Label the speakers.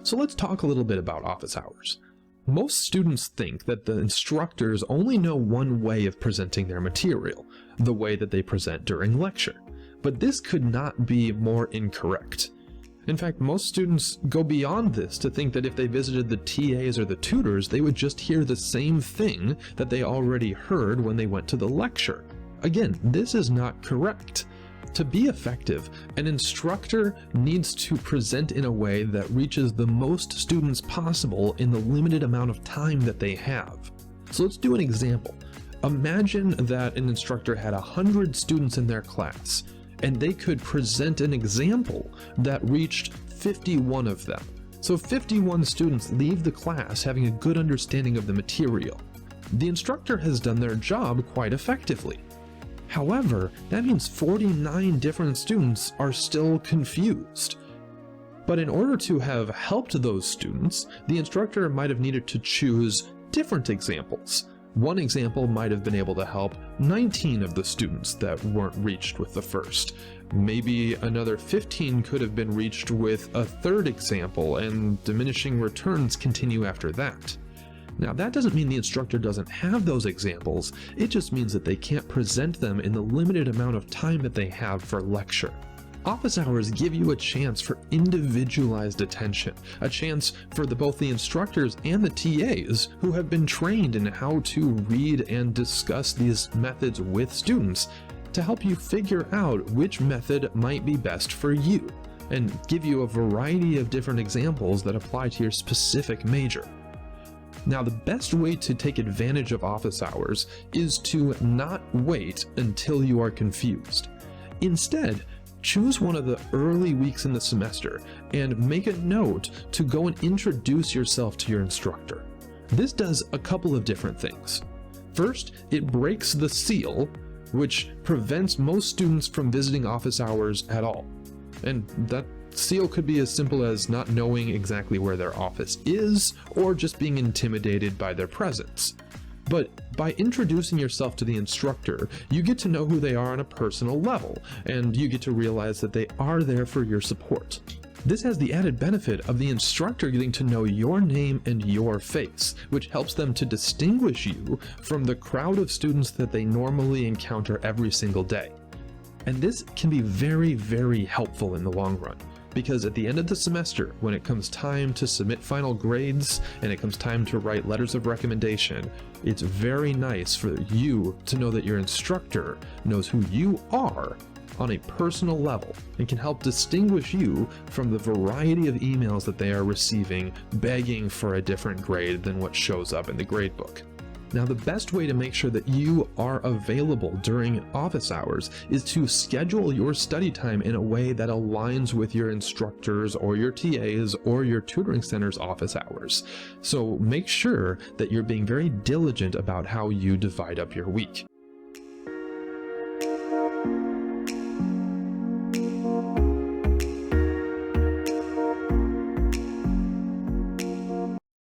Speaker 1: So let's talk a little bit about office hours. Most students think that the instructors only know one way of presenting their material, the way that they present during lecture. But this could not be more incorrect. In fact, most students go beyond this to think that if they visited the TAs or the tutors, they would just hear the same thing that they already heard when they went to the lecture. Again, this is not correct. To be effective, an instructor needs to present in a way that reaches the most students possible in the limited amount of time that they have. So let's do an example. Imagine that an instructor had 100 students in their class, and they could present an example that reached 51 of them. So 51 students leave the class having a good understanding of the material. The instructor has done their job quite effectively. However, that means 49 different students are still confused. But in order to have helped those students, the instructor might have needed to choose different examples. One example might have been able to help 19 of the students that weren't reached with the first. Maybe another 15 could have been reached with a third example, and diminishing returns continue after that. Now, that doesn't mean the instructor doesn't have those examples, it just means that they can't present them in the limited amount of time that they have for lecture. Office hours give you a chance for individualized attention, a chance for both the instructors and the TAs who have been trained in how to read and discuss these methods with students to help you figure out which method might be best for you, and give you a variety of different examples that apply to your specific major. Now, the best way to take advantage of office hours is to not wait until you are confused. Instead, choose one of the early weeks in the semester and make a note to go and introduce yourself to your instructor. This does a couple of different things. First, it breaks the seal, which prevents most students from visiting office hours at all. And that seal could be as simple as not knowing exactly where their office is, or just being intimidated by their presence. But by introducing yourself to the instructor, you get to know who they are on a personal level, and you get to realize that they are there for your support. This has the added benefit of the instructor getting to know your name and your face, which helps them to distinguish you from the crowd of students that they normally encounter every single day. And this can be very, very helpful in the long run. Because at the end of the semester, when it comes time to submit final grades and it comes time to write letters of recommendation, it's very nice for you to know that your instructor knows who you are on a personal level and can help distinguish you from the variety of emails that they are receiving begging for a different grade than what shows up in the gradebook. Now, the best way to make sure that you are available during office hours is to schedule your study time in a way that aligns with your instructors or your TAs or your tutoring center's office hours. So make sure that you're being very diligent about how you divide up your week.